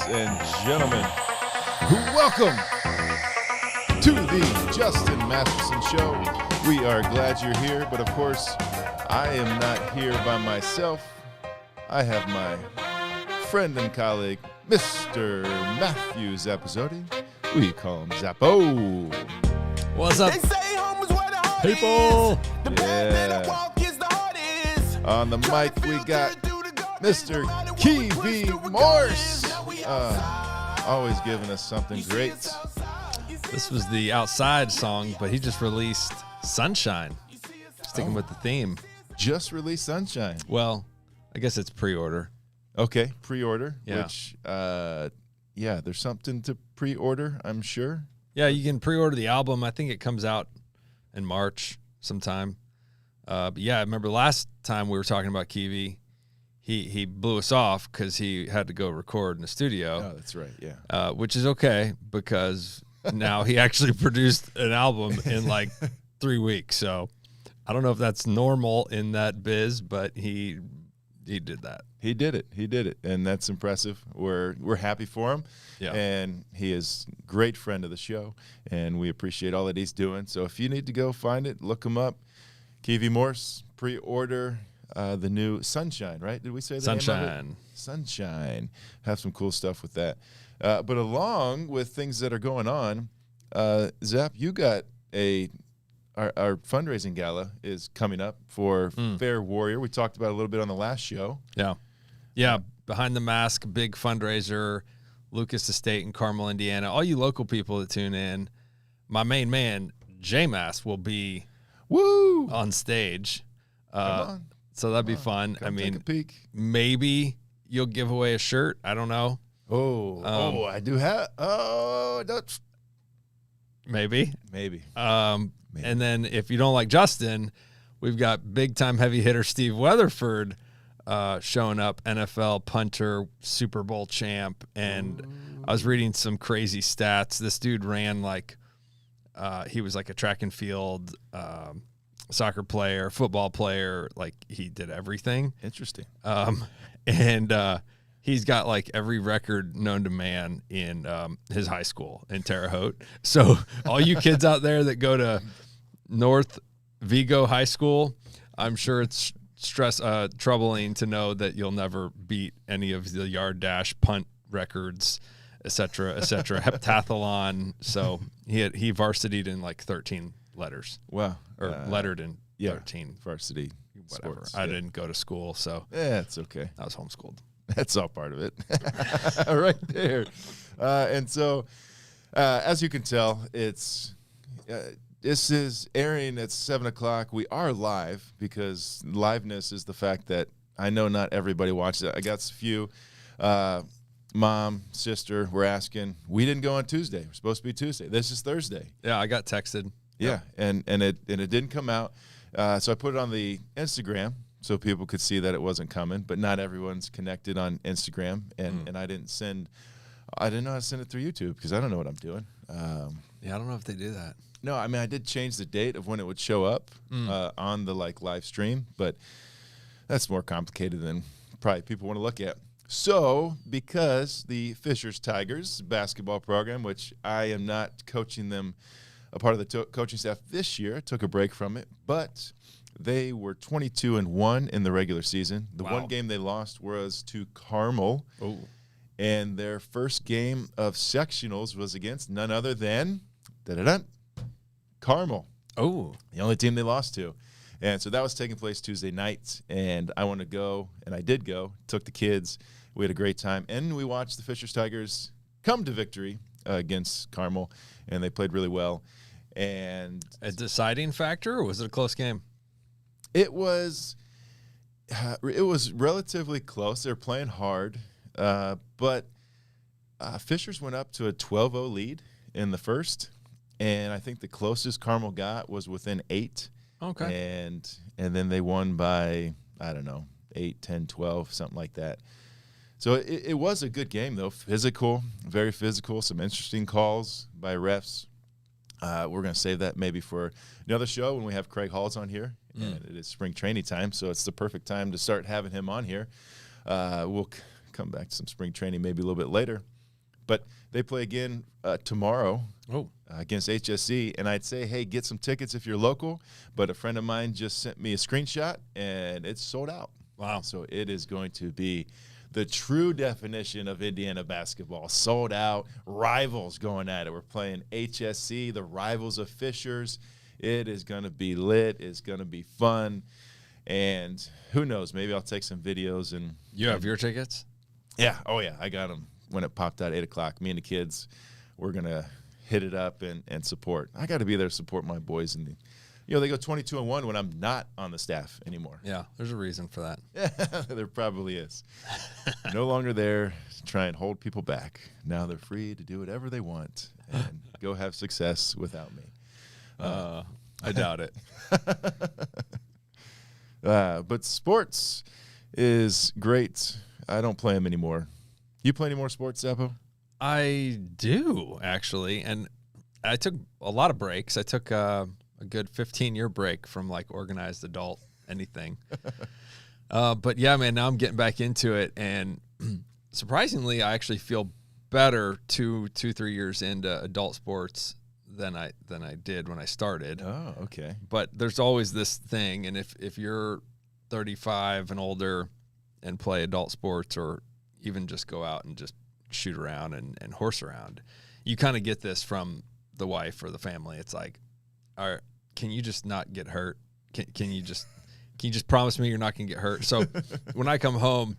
and gentlemen, welcome to the Justin Masterson Show. We are glad you're here, but of course, I am not here by myself. I have my friend and colleague, Mr. Matthew Zappasodi. We call him Zappo. What's up, people? Yeah. On the mic, we got Mr. KEVI MORSE. Always giving us something great. This was the Outside song, but he just released Sunshine. Sticking with the theme. Just released Sunshine. Well, I guess it's pre-order. Okay, pre-order. Yeah. Which, there's something to pre-order, I'm sure. Yeah, you can pre-order the album. I think it comes out in March sometime. But yeah, I remember last time we were talking about KEVI, he blew us off because he had to go record in the studio. Oh, that's right, yeah. Which is okay because now he actually produced an album in like 3 weeks. So I don't know if that's normal in that biz, but he did that. He did it, and that's impressive. We're happy for him, Yeah. And he is a great friend of the show, and we appreciate all that he's doing. So if you need to go find it, look him up. KEVI MORSE, pre-order the new Sunshine, right? Did we say the name of it? Sunshine. Have some cool stuff with that. But along with things that are going on, Zap, you got our fundraising gala is coming up for PHARE Warrior. We talked about it a little bit on the last show. Yeah. Behind the Mask, big fundraiser, Lucas Estate in Carmel, Indiana. All you local people that tune in, my main man, J-Mass, will be on stage. Come on. So that'd be fun. Come take a peek. Maybe you'll give away a shirt. I don't know. I do have. That's maybe. And And then if you don't like Justin, we've got big-time heavy hitter Steve Weatherford showing up, NFL punter, Super Bowl champ. And I was reading some crazy stats. This dude ran he was like a track and field soccer player, football player. Like he did everything. Interesting. And he's got like every record known to man in his high school in Terre Haute. So all you kids out there that go to North Vigo High School, I'm sure it's troubling to know that you'll never beat any of the yard dash, punt records, et cetera, heptathlon. So he varsitied in like 13 letters. Wow. Or lettered in 13. Varsity Whatever. sports. I didn't go to school, so yeah, it's okay. I was homeschooled. That's all part of it. Right there. And so, as you can tell, this is airing at 7 o'clock. We are live because liveness is the fact that I know not everybody watches it. I got a few. Mom, sister were asking. We didn't go on Tuesday. We're supposed to be Tuesday. This is Thursday. Yeah, I got texted. Yeah, and it didn't come out. So I put it on the Instagram so people could see that it wasn't coming. But not everyone's connected on Instagram, and I didn't know how to send it through YouTube because I don't know what I'm doing. Yeah, I don't know if they do that. No, I mean I did change the date of when it would show up on the live stream, but that's more complicated than probably people want to look at. So, because the Fishers Tigers basketball program, which I am not coaching them, a part of the coaching staff this year, took a break from it, but they were 22-1 in the regular season. The one game they lost was to Carmel, and their first game of sectionals was against none other than Carmel. Oh, the only team they lost to. And so that was taking place Tuesday night, and I wanted to go, and I did go, took the kids. We had a great time, and we watched the Fishers Tigers come to victory against Carmel, and they played really well. And a deciding factor, or was it a close game? It was relatively close. They were playing hard, but Fishers went up to a 12-0 lead in the first, and I think the closest Carmel got was within 8. Okay. And then they won by, I don't know, 8, 10, 12, something like that. So it was a good game, though. Physical, very physical, some interesting calls by refs. We're going to save that maybe for another show when we have Craig Halls on here. And it is spring training time, so it's the perfect time to start having him on here. We'll come back to some spring training maybe a little bit later. But they play again tomorrow against HSC, and I'd say, hey, get some tickets if you're local. But a friend of mine just sent me a screenshot, and it's sold out. Wow. So it is going to be the true definition of Indiana basketball. Sold out, rivals going at it. We're playing HSC, the rivals of Fishers. It is going to be lit. It's going to be fun. And who knows, maybe I'll take some videos. And you have your tickets? Yeah. Oh, yeah. I got them when it popped out at 8 o'clock. Me and the kids, we're going to hit it up and support. I got to be there to support my boys. And they go 22-1 when I'm not on the staff anymore. Yeah, there's a reason for that. Yeah, there probably is. No longer there to try and hold people back. Now they're free to do whatever they want and go have success without me. I doubt it. But sports is great. I don't play them anymore. You play any more sports, Zappo? I do, actually. And I took a lot of breaks. I took a good 15-year break from like organized adult anything. But yeah, man, now I'm getting back into it. And surprisingly, I actually feel better 3 years into adult sports than I did when I started. Oh, okay. But there's always this thing. And if you're 35 and older and play adult sports, or even just go out and just shoot around and horse around, you kind of get this from the wife or the family. It's like, all right, can you just not get hurt? Can you just promise me you're not going to get hurt? So when I come home,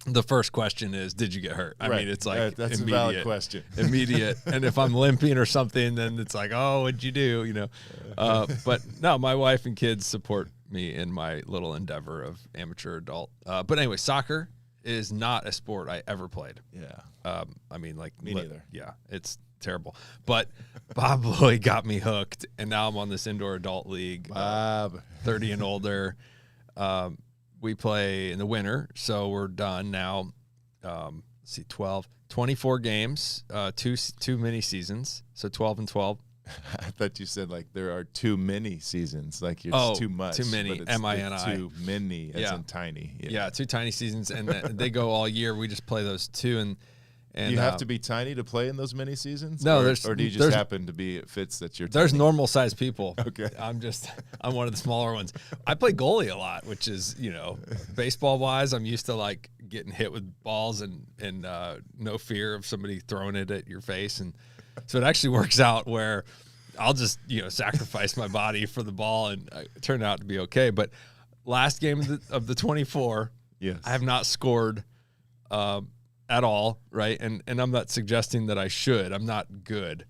the first question is, did you get hurt? I mean, it's like that's immediate, a valid question. Immediate. And if I'm limping or something, then it's like, oh, what'd you do? But no, my wife and kids support me in my little endeavor of amateur adult. But anyway, soccer is not a sport I ever played. Yeah. I mean, like me neither. Yeah, it's terrible. But Bob Lloyd got me hooked, and now I'm on this indoor adult league. Bob, 30 and older. We play in the winter, so we're done now. 24 games, two mini seasons, so 12 and 12. I thought you said like there are too many seasons, like it's too much. Too many, M-I-N-I. Too many, as in tiny. Yeah, 2 tiny seasons, and they go all year. We just play those 2, and you have to be tiny to play in those mini seasons? No, or do you just happen to be, it fits that you're There's tiny? normal sized people. Okay. I'm one of the smaller ones. I play goalie a lot, which is, baseball wise, I'm used to like getting hit with balls and no fear of somebody throwing it at your face. And so it actually works out where I'll just, sacrifice my body for the ball, and it turned out to be okay. But last game of the 24, yes, I have not scored at all, right? And I'm not suggesting that I should. I'm not good,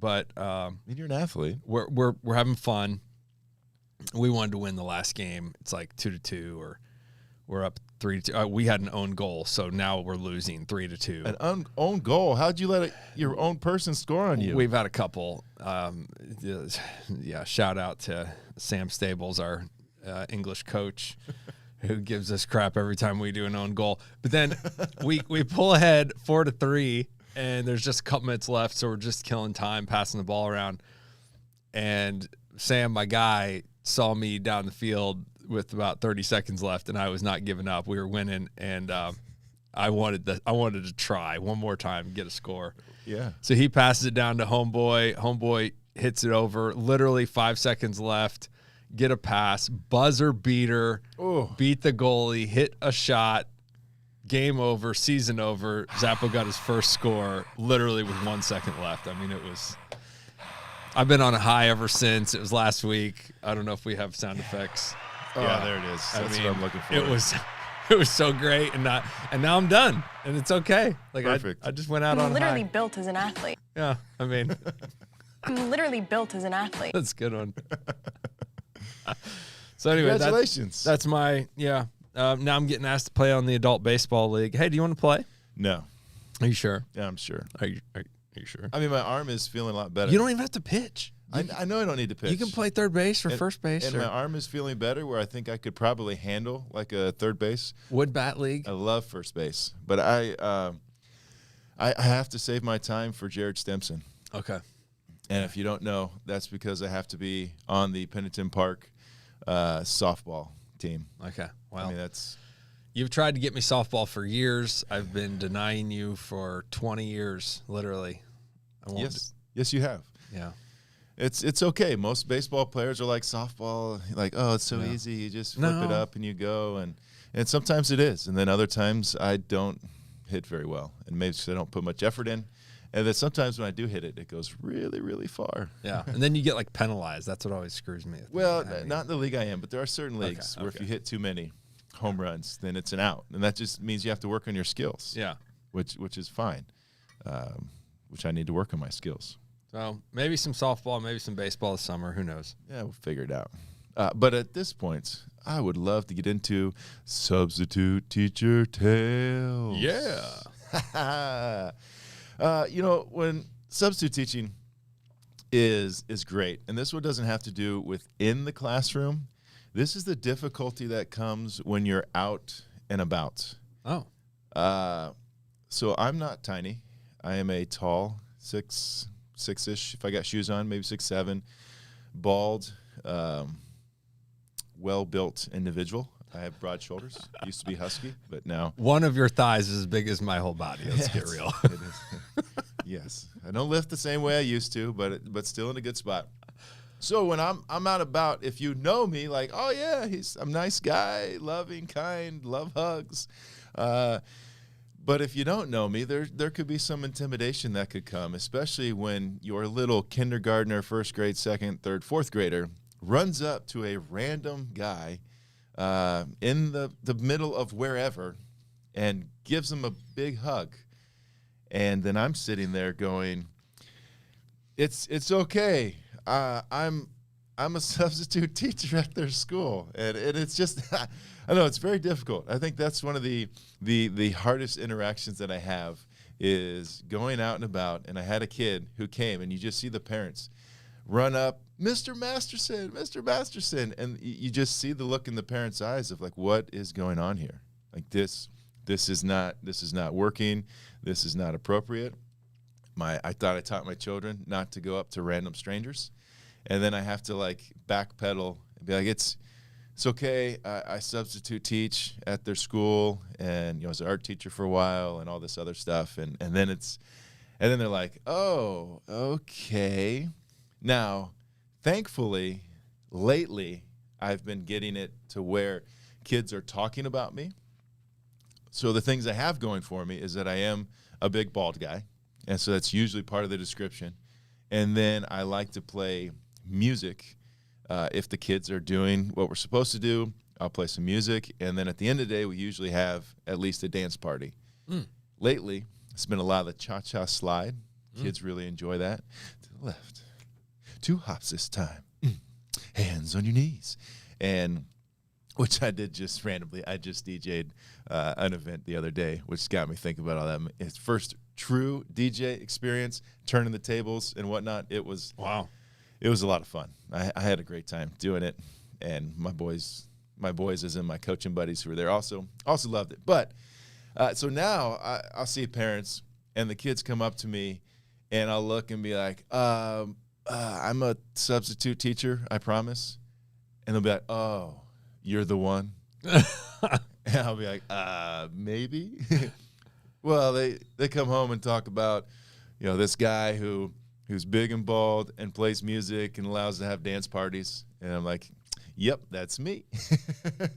but you're an athlete. We're having fun. We wanted to win the last game. It's like 2-2, or we're up 3-2. We had an own goal, so now we're losing 3-2. An own goal? How'd you let your own person score on you? We've had a couple. Shout out to Sam Stables, our English coach, who gives us crap every time we do an own goal. But then we pull ahead 4-3, and there's just a couple minutes left, so we're just killing time, passing the ball around. And Sam, my guy, saw me down the field with about 30 seconds left, and I was not giving up. We were winning, and I wanted to try one more time, get a score. Yeah. So he passes it down to homeboy. Homeboy hits it over. Literally 5 seconds left. Get a pass, buzzer beater, beat the goalie, hit a shot, game over, season over. Zappo got his first score literally with 1 second left. I mean, I've been on a high ever since. It was last week. I don't know if we have sound effects. Yeah, there it is. That's what I'm looking for. It was so great, and now I'm done, and it's okay. Like perfect. I just went out on literally high. built as an athlete. Yeah, I mean, I'm literally built as an athlete. that's a good one. So anyway, congratulations. That's my Now I'm getting asked to play on the adult baseball league. Hey, do you want to play? No. Are you sure? Yeah, I'm sure. Are you sure? I mean, my arm is feeling a lot better. You don't even have to pitch. I know I don't need to pitch. You can play third base or first base. And my arm is feeling better, where I think I could probably handle like a third base. Wood bat league. I love first base, but I have to save my time for Jared Stimson. Okay. And if you don't know, that's because I have to be on the Pennington Park softball team. Okay. Well, I mean, that's You've tried to get me softball for years. I've been denying you for 20 years, literally. I won't. Yes, you have. Yeah. It's okay. Most baseball players are like softball, like, oh, it's so easy. You just flip it up and you go. And sometimes it is. And then other times I don't hit very well. And maybe because I don't put much effort in. And then sometimes when I do hit it, it goes really, really far. Yeah. And then you get like penalized. That's what always screws me. Well, not in the league I am, but there are certain leagues where if you hit too many home runs, then it's an out. And that just means you have to work on your skills. Yeah. Which is fine. Which I need to work on my skills. So maybe some softball, maybe some baseball this summer. Who knows? Yeah, we'll figure it out. But at this point, I would love to get into substitute teacher tales. Yeah. When substitute teaching is great, and this one doesn't have to do within the classroom. This is the difficulty that comes when you're out and about. Oh. So I'm not tiny. I am a tall, six-ish, if I got shoes on, maybe 6'7", bald, well-built individual. I have broad shoulders. Used to be husky, but now. One of your thighs is as big as my whole body. Let's get real. It is. Yes. I don't lift the same way I used to, but still in a good spot. So when I'm out about, if you know me, like, oh yeah, I'm a nice guy, loving, kind, love hugs. But if you don't know me, there could be some intimidation that could come, especially when your little kindergartner, first grade, second, third, fourth grader runs up to a random guy in the middle of wherever and gives him a big hug. And then I'm sitting there going, it's okay. I'm a substitute teacher at their school. And it's just, I know it's very difficult. I think that's one of the hardest interactions that I have is going out and about. And I had a kid who came, and you just see the parents run up, Mr. Masterson. And you just see the look in the parents' eyes of like, what is going on here? Like this is not working. This is not appropriate. I thought I taught my children not to go up to random strangers. And then I have to like backpedal and be like, it's okay. I substitute teach at their school, and I was an art teacher for a while, and all this other stuff. And then they're like, oh, okay. Now, thankfully, lately I've been getting it to where kids are talking about me. So the things I have going for me is that I am a big bald guy, and so that's usually part of the description. And then I like to play music. If the kids are doing what we're supposed to do, I'll play some music. And then at the end of the day, we usually have at least a dance party. Lately, it's been a lot of the cha-cha slide. Kids really enjoy that. To the left. 2 hops this time. Hands on your knees. And which I did just randomly. I just DJ'd an event the other day, which got me thinking about all that. It's first true DJ experience, turning the tables and whatnot. It was wow. It was a lot of fun. I had a great time doing it, and my boys as in my coaching buddies who were there also loved it. But so now I'll see parents, and the kids come up to me, and I'll look and be like, I'm a substitute teacher, I promise. And they'll be like, oh, you're the one? And I'll be like, maybe. Well, they come home and talk about, this guy who's big and bald and plays music and allows to have dance parties. And I'm like, yep, that's me.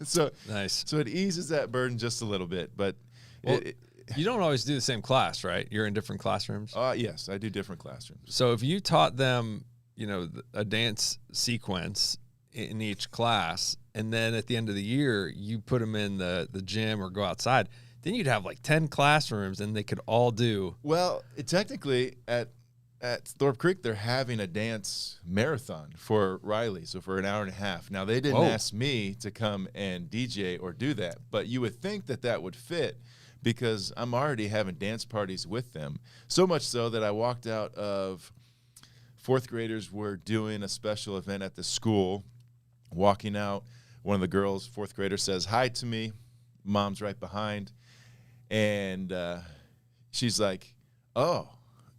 So nice. So it eases that burden just a little bit. But you don't always do the same class, right? You're in different classrooms? Yes, I do different classrooms. So if you taught them, a dance sequence in each class, and then at the end of the year, you put them in the gym or go outside, then you'd have like 10 classrooms and they could all do. Well, technically at Thorpe Creek, they're having a dance marathon for Riley, so for an hour and a half. Now, they didn't ask me to come and DJ or do that, but you would think that would fit because I'm already having dance parties with them. So much so that I walked out of fourth graders were doing a special event at the school. Walking out, one of the girls, fourth grader, says hi to me. Mom's right behind. And she's like, oh,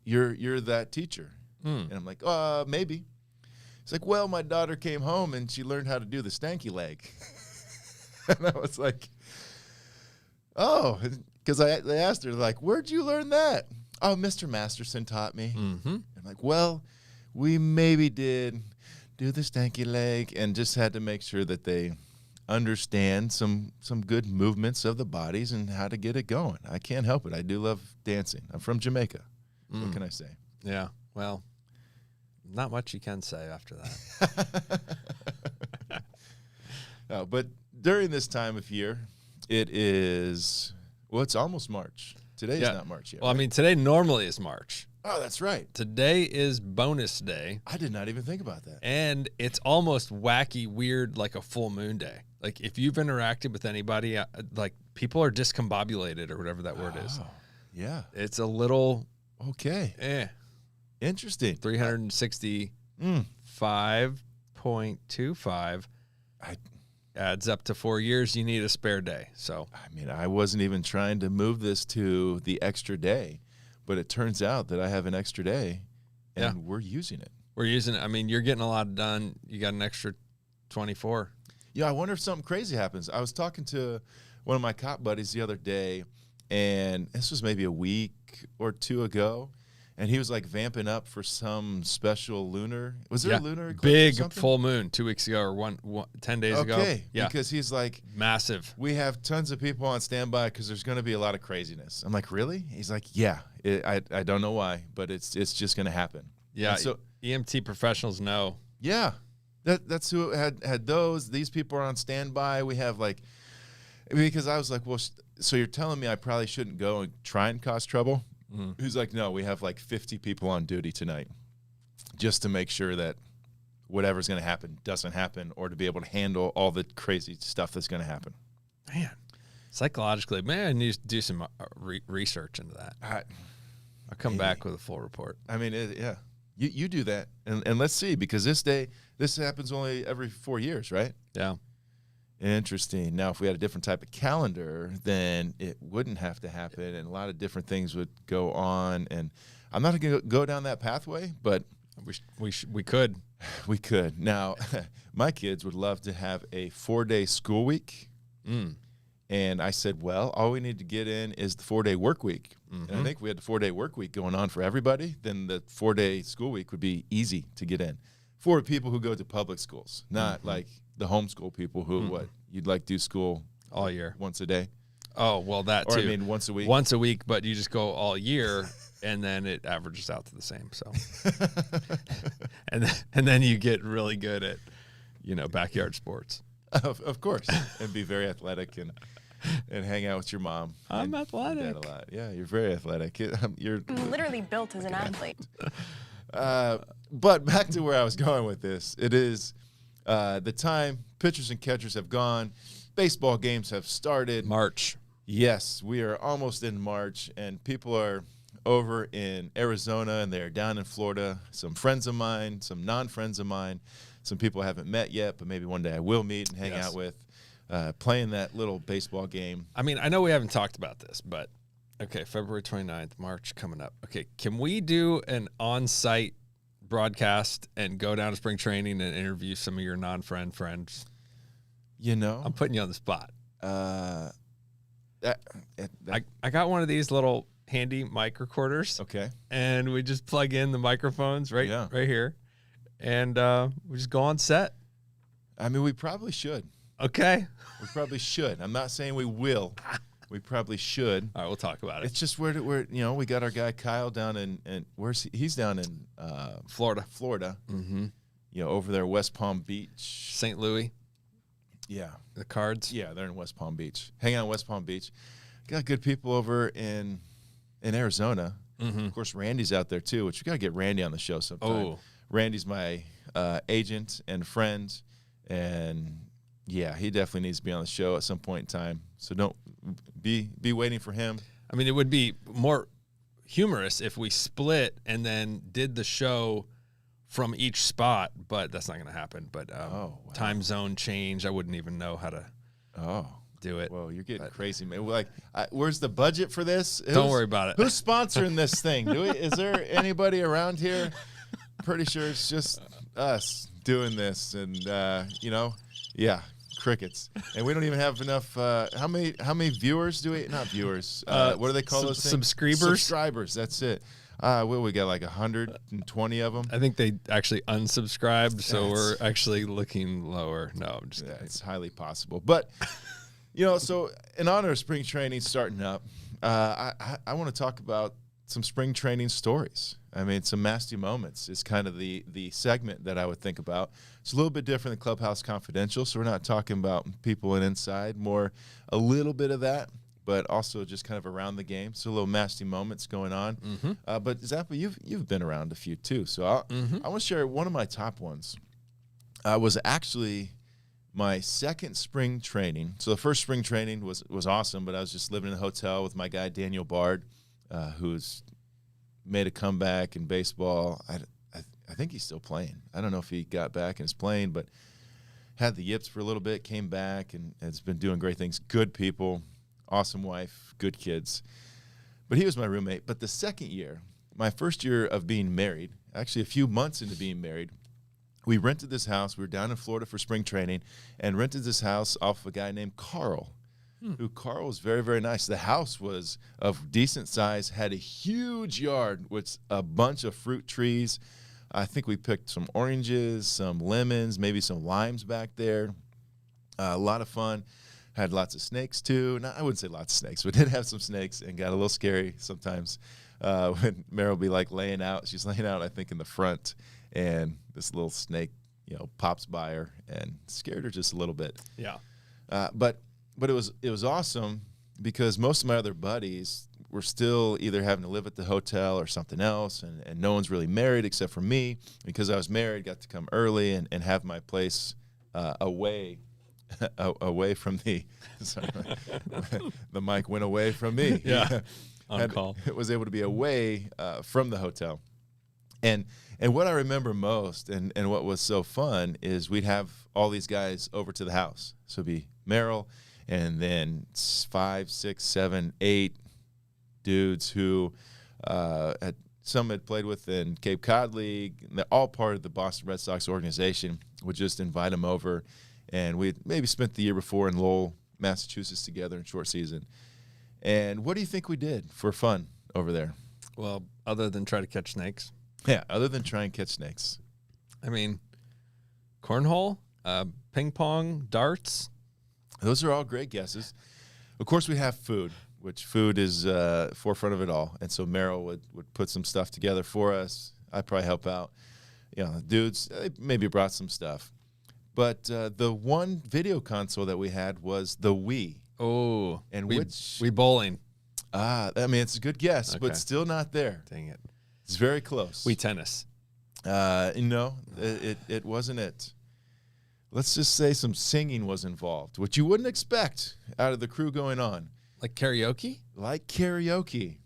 you're that teacher. And I'm like, maybe. It's like, well, my daughter came home and she learned how to do the stanky leg. And I was like, Oh, because they asked her, like, where'd you learn that? Oh, Mr. Masterson taught me. Mm-hmm. I'm like, well, we maybe did do the stanky leg and just had to make sure that they understand some good movements of the bodies and how to get it going. I can't help it. I do love dancing. I'm from Jamaica. What can I say? Yeah. Well, not much you can say after that. No, but during this time of year, it is, well, it's almost March. Today is not March yet. Well, right? I mean, today normally is March. Oh, that's right. Today is bonus day. I did not even think about that. And it's almost wacky, weird, like a full moon day. Like if you've interacted with anybody, like people are discombobulated or whatever that word is. Yeah. It's a little, Okay. Interesting. 365.25 adds up to 4 years. You need a spare day. So, I mean, I wasn't even trying to move this to the extra day, but it turns out that I have an extra day and we're using it. We're using it. I mean, you're getting a lot done. You got an extra 24. Yeah, I wonder if something crazy happens. I was talking to one of my cop buddies the other day, and this was maybe a week or two ago, and he was like vamping up for some special lunar. Was there a lunar eclipse? Big or something? full moon 2 weeks ago or 10 days ago. Okay, Yeah. because he's like, Massive. we have tons of people on standby because there's going to be a lot of craziness. I'm like, really? He's like, yeah. I don't know why, but it's just going to happen. Yeah. And so EMT professionals know. yeah, that's who had those. These people are on standby. We have like, because I was like, well, so you're telling me I probably shouldn't go and try and cause trouble? He's like, no, we have like 50 people on duty tonight just to make sure that whatever's going to happen doesn't happen, or to be able to handle all the crazy stuff that's going to happen. Man, psychologically, man, I need to do some research into that. I'll come back with a full report. I mean, yeah, you do that, and let's see, because this happens only every 4 years, right? Yeah. Interesting. Now, if we had a different type of calendar, then it wouldn't have to happen, and a lot of different things would go on. And I'm not going to go down that pathway, but We could. we could. Now, my kids would love to have a 4-day school week. And I said, well, all we need to get in is the 4-day work week. And I think we had the 4-day work week going on for everybody. Then the 4-day school week would be easy to get in for people who go to public schools, not like the homeschool people who, you'd like do school all year, once a day. Oh, well, that Or too. I mean, once a week. Once a week, but you just go all year, and then it averages out to the same. So, and then you get really good at, backyard sports. Of course, and be very athletic and hang out with your mom. I'm and athletic. Dad a lot. Yeah, you're very athletic. You're I'm literally built as an athlete. But back to where I was going with this. It is the time pitchers and catchers have gone. Baseball games have started. March. Yes, we are almost in March, and people are over in Arizona, and they're down in Florida. Some friends of mine, some non-friends of mine, some people I haven't met yet, but maybe one day I will meet and hang out with, playing that little baseball game. I mean, I know we haven't talked about this, but okay, February 29th, March coming up. Okay, can we do an on-site broadcast and go down to spring training and interview some of your non-friend friends? I'm putting you on the spot. I got one of these little handy mic recorders. Okay. And we just plug in the microphones right here. And we just go on set. I mean, we probably should. Okay. We probably should. I'm not saying we will. We probably should. All right, we'll talk about it. It's just where we got our guy Kyle down in where's he's down in Florida. Mm-hmm. Over there, West Palm Beach. St. Louis. Yeah. The Cards. Yeah, they're in West Palm Beach. Hang out in West Palm Beach. Got good people over in Arizona. Mm-hmm. Of course, Randy's out there too, which we got to get Randy on the show sometime. Oh. Randy's my agent and friend, and yeah, he definitely needs to be on the show at some point in time. So don't be waiting for him. I mean, it would be more humorous if we split and then did the show from each spot, but that's not going to happen. But time zone change, I wouldn't even know how to do it. Well, you're getting crazy, man. Where's the budget for this? Don't worry about it. Who's sponsoring this thing? Is there anybody around here? Pretty sure it's just us doing this, and yeah, crickets, and we don't even have enough. How many viewers do we? Not viewers. What do they call those things? Subscribers. That's it. We got like 120 of them. I think they actually unsubscribed, so we're actually looking lower. No, I'm just kidding. It's highly possible. But so in honor of spring training starting up, I want to talk about some spring training stories. I mean, some Masty moments is kind of the segment that I would think about. It's a little bit different than Clubhouse Confidential, so we're not talking about people and inside, more a little bit of that, but also just kind of around the game. So a little Masty moments going on. Mm-hmm. But Zappo, you've been around a few too. So I want to share one of my top ones. Was actually my second spring training. So the first spring training was awesome, but I was just living in a hotel with my guy Daniel Bard, who's made a comeback in baseball. I think he's still playing. I don't know if he got back and is playing, but had the yips for a little bit, came back, and has been doing great things. Good people, awesome wife, good kids. But he was my roommate. But the second year, my first year of being married, actually a few months into being married, we rented this house. We were down in Florida for spring training and rented this house off of a guy named Carl. Carl was very, very nice. The house was of decent size, had a huge yard with a bunch of fruit trees. I think we picked some oranges, some lemons, maybe some limes back there. A lot of fun. Had lots of snakes too. I wouldn't say lots of snakes. We did have some snakes and got a little scary sometimes when Meryl would be like laying out. She's laying out, I think, in the front, and this little snake, pops by her and scared her just a little bit. Yeah. But it was awesome because most of my other buddies were still either having to live at the hotel or something else, and no one's really married except for me. Because I was married, got to come early and have my place away from the sorry, the mic went away from me. Yeah. On call. It was able to be away from the hotel. And what I remember most and what was so fun is we'd have all these guys over to the house. So it'd be Meryl, and then 5, 6, 7, 8 dudes who some had played with in Cape Cod League. They're all part of the Boston Red Sox organization. Would just invite them over, and we'd maybe spent the year before in Lowell, Massachusetts together in short season. And what do you think we did for fun over there? Well, other than try to catch snakes. Yeah, other than try and catch snakes. I mean, cornhole, ping pong, darts. Those are all great guesses. Of course, we have food, which food is forefront of it all. And so Meryl would put some stuff together for us. I'd probably help out. Dudes, they maybe brought some stuff. But the one video console that we had was the Wii. Oh, and Wii bowling. It's a good guess, Okay. but still not there. Dang it. It's very close. Wii tennis. No, it wasn't it. Let's just say some singing was involved, which you wouldn't expect out of the crew going on. Like karaoke? Like karaoke.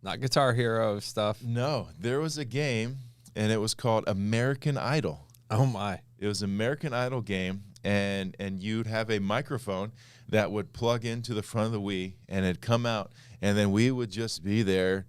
Not Guitar Hero stuff. No, there was a game, and it was called American Idol. Oh, my. It was an American Idol game, and you'd have a microphone that would plug into the front of the Wii, and it'd come out, and then we would just be there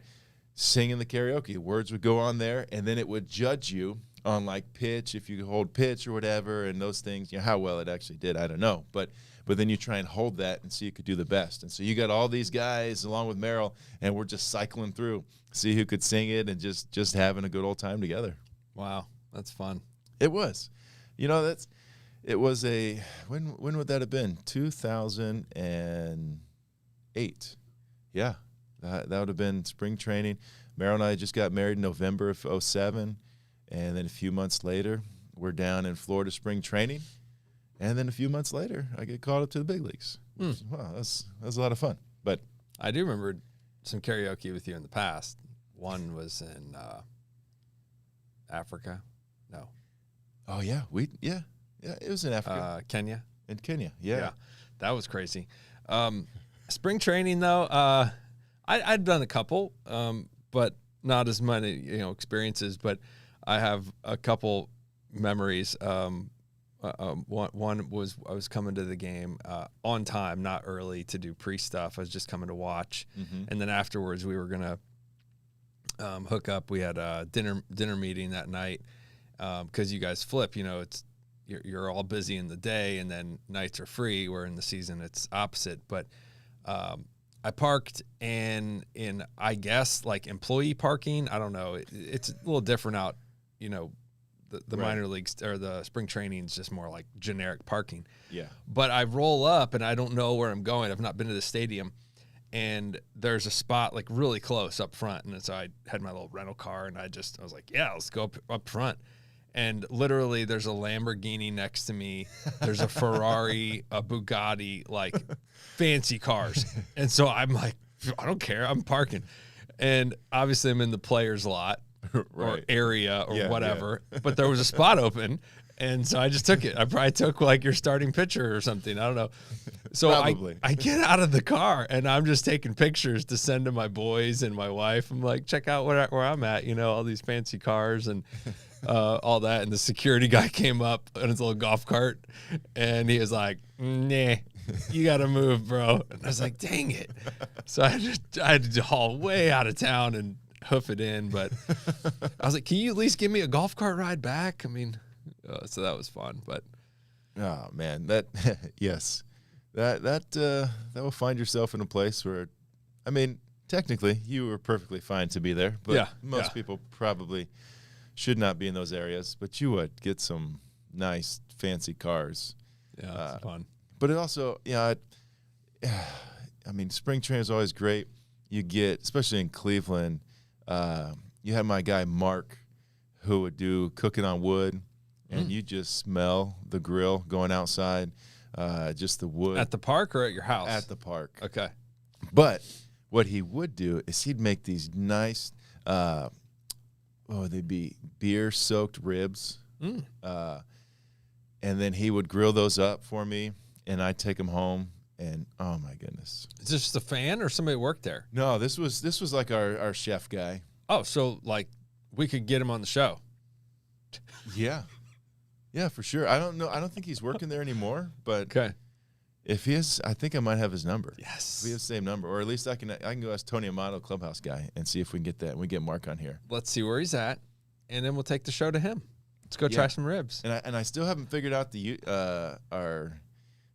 singing the karaoke. Words would go on there, and then it would judge you on like pitch, if you could hold pitch or whatever, and those things. How well it actually did, I don't know. But then you try and hold that and see who could do the best. And so you got all these guys along with Meryl, and we're just cycling through, see who could sing it, and just having a good old time together. Wow, that's fun. It was. It was when would that have been? 2008. Yeah, that would have been spring training. Meryl and I just got married in November of 2007. And then a few months later, we're down in Florida spring training. And then a few months later, I get called up to the big leagues. Wow, that was a lot of fun. But I do remember some karaoke with you in the past. One was in Africa. No. Oh, yeah. Yeah, it was in Africa. Kenya. In Kenya, yeah. That was crazy. Spring training, though, I'd done a couple, but not as many experiences. But I have a couple memories. One was I was coming to the game on time, not early to do pre-stuff. I was just coming to watch. And then afterwards we were going to hook up. We had a dinner meeting that night because you guys flip. It's you're all busy in the day, and then nights are free. Where in the season it's opposite. But I parked in I guess like employee parking. I don't know. It's a little different out. You know, the Right. minor leagues or the spring training is just more like generic parking. Yeah. But I roll up and I don't know where I'm going. I've not been to the stadium, and there's a spot like really close up front. And so I had my little rental car, and I was like, yeah, let's go up front. And literally there's a Lamborghini next to me. There's a Ferrari, a Bugatti, like fancy cars. And so I'm like, I don't care. I'm parking. And obviously I'm in the players lot or Right. area or Yeah, whatever, but there was a spot open. And so I just took it. I probably took like your starting pitcher or something. I don't know. So Probably. I get out of the car and I'm just taking pictures to send to my boys and my wife. I'm like, check out where I'm at, you know, all these fancy cars and all that. And the security guy came up in his little golf cart and he was like, nah, you got to move, bro. And I was like, dang it. So I had to haul way out of town and hoof it in. But I was like, can you at least give me a golf cart ride back? I mean, so that was fun, but Oh man, that yes, that will find yourself in a place where, I mean, technically you were perfectly fine to be there, but Yeah, most yeah. people probably should not be in those areas. But you would get some nice fancy cars. yeah, it's fun. But it also, yeah, I mean, spring training is always great. You get, especially in Cleveland, you had my guy Mark, who would do cooking on wood, and you just smell the grill going outside, just the wood At the park or at your house? at the park. Okay. But what he would do is he'd make these nice, they'd be beer-soaked ribs, and then he would grill those up for me, and I'd take them home, and oh my goodness. Is this just a fan or somebody worked there? No, this was like our chef guy. Oh, so like we could get him on the show. Yeah. Yeah, for sure. I don't know. I don't think he's working there anymore, but Okay. if he is, I think I might have his number. Yes. If we have the same number, or at least I can go ask Tony Amato, clubhouse guy, and see if we can get that. And we get Mark on here. Let's see where he's at, and then we'll take the show to him. Let's go Yeah. try some ribs. And I still haven't figured out our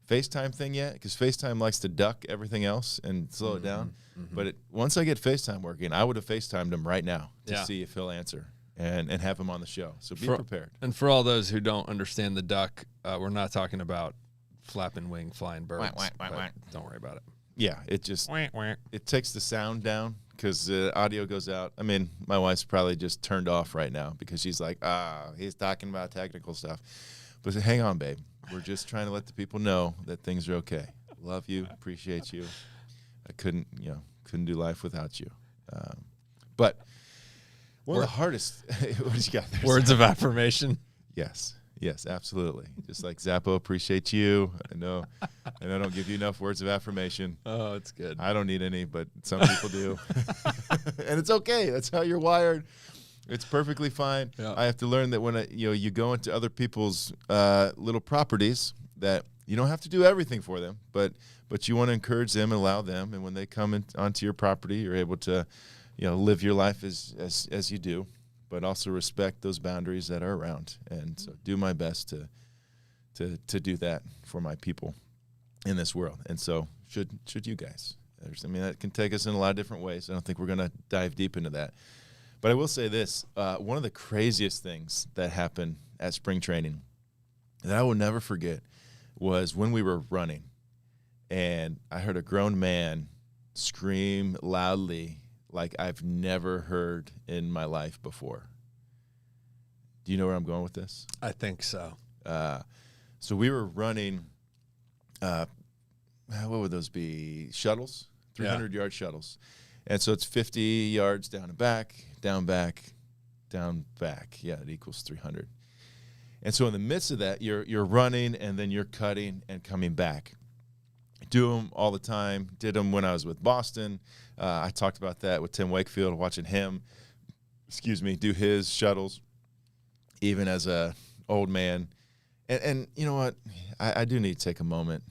FaceTime thing yet, because FaceTime likes to duck everything else and slow it down. But once I get FaceTime working, I would have FaceTimed him right now to Yeah. see if he'll answer and have him on the show. So be prepared. And for all those who don't understand the duck, we're not talking about flapping wing flying birds. Whack, whack, whack, but whack. Don't worry about it. Yeah, it just Whack, whack. it takes the sound down because the audio goes out. I mean, my wife's probably just turned off right now because she's like, he's talking about technical stuff. But hang on, babe. We're just trying to let the people know that things are okay. Love you, appreciate you. I couldn't do life without you. But one of the hardest. What did you got there? Words of affirmation. Yes, absolutely. Just like Zappo, appreciate you. I know I don't give you enough words of affirmation. Oh, it's good. I don't need any, but some people do. And it's okay. That's how you're wired. It's perfectly fine. Yeah. I have to learn that when you go into other people's little properties, that you don't have to do everything for them, but you want to encourage them and allow them. And when they come onto your property, you're able to live your life as you do, but also respect those boundaries that are around. And so do my best to do that for my people in this world. And so should you guys. That can take us in a lot of different ways. I don't think we're going to dive deep into that. But I will say this, one of the craziest things that happened at spring training that I will never forget was when we were running, and I heard a grown man scream loudly like I've never heard in my life before. Do you know where I'm going with this? I think so. So we were running, what would those be? Shuttles, 300-yard shuttles. And so it's 50 yards down and back, down, back, down, back. Yeah, it equals 300. And so in the midst of that, you're running, and then you're cutting and coming back. Do them all the time. Did them when I was with Boston. I talked about that with Tim Wakefield, watching him, do his shuttles, even as a old man. And you know what? I do need to take a moment,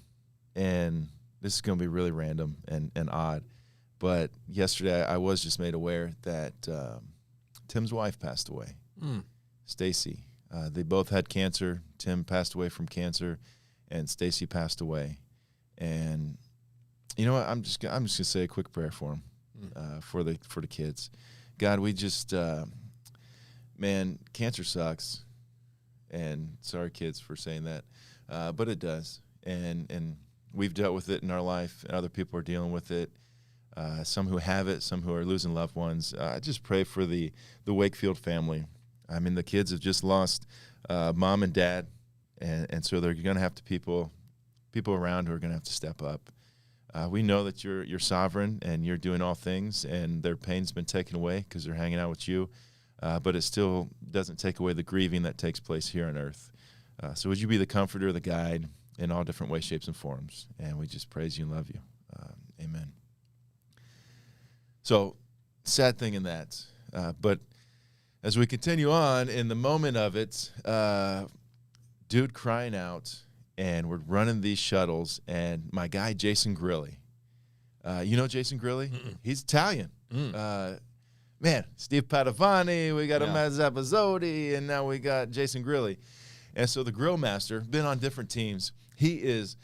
and this is going to be really random and odd. But yesterday I was just made aware that Tim's wife passed away, Stacy. They both had cancer. Tim passed away from cancer, and Stacy passed away. And you know what? I'm just gonna say a quick prayer for them, for the kids. God, we just, man, cancer sucks, and sorry, kids, for saying that, but it does, and we've dealt with it in our life, and other people are dealing with it. Some who have it, some who are losing loved ones. I just pray for the Wakefield family. I mean, the kids have just lost mom and dad, and so they're going to have to people around who are going to have to step up. We know that you're sovereign and you're doing all things, and their pain's been taken away because they're hanging out with you, but it still doesn't take away the grieving that takes place here on earth. So would you be the comforter, the guide in all different ways, shapes, and forms? And we just praise you and love you. Amen. So sad thing in that, but as we continue on, in the moment of it, dude crying out, and we're running these shuttles, and my guy, Jason Grilli. You know Jason Grilli? Mm-mm. He's Italian. Man, Steve Padovani, we got Zappasodi, and now we got Jason Grilli. And so the grill master, been on different teams. He is